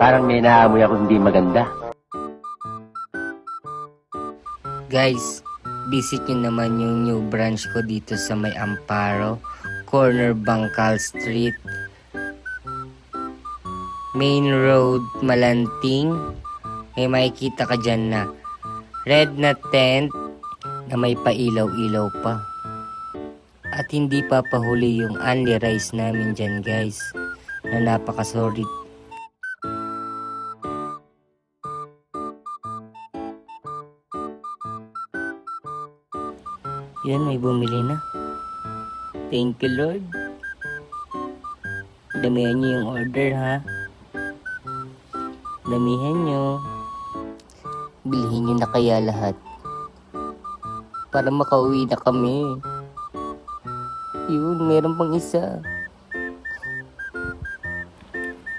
Parang may naamoy ako hindi maganda. Guys, visit nyo naman yung new branch ko dito sa May Amparo, corner Bangkal Street, Main Road, Malanting. May makikita ka dyan na red na tent na may pailaw-ilaw pa. At hindi papahuli yung only rice namin dyan guys, na napaka-solid. Yan, may bumili na. Thank you Lord. Damihan nyo yung order ha. Damihan nyo. Bilhin nyo na kaya lahat. Para makauwi na kami. Yun, meron pang isa.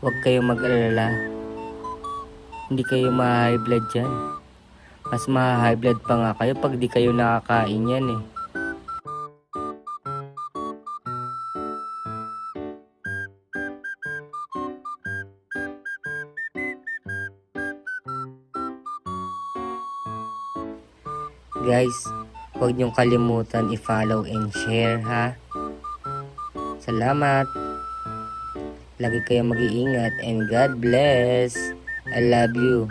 Huwag kayong mag-alala. Hindi kayo ma-high blood dyan. Mas ma-high blood pa nga kayo pag di kayo nakakain yan eh. Guys, huwag niyong kalimutan i-follow and share ha. Salamat. Lagi kayong mag-iingat and God bless. I love you.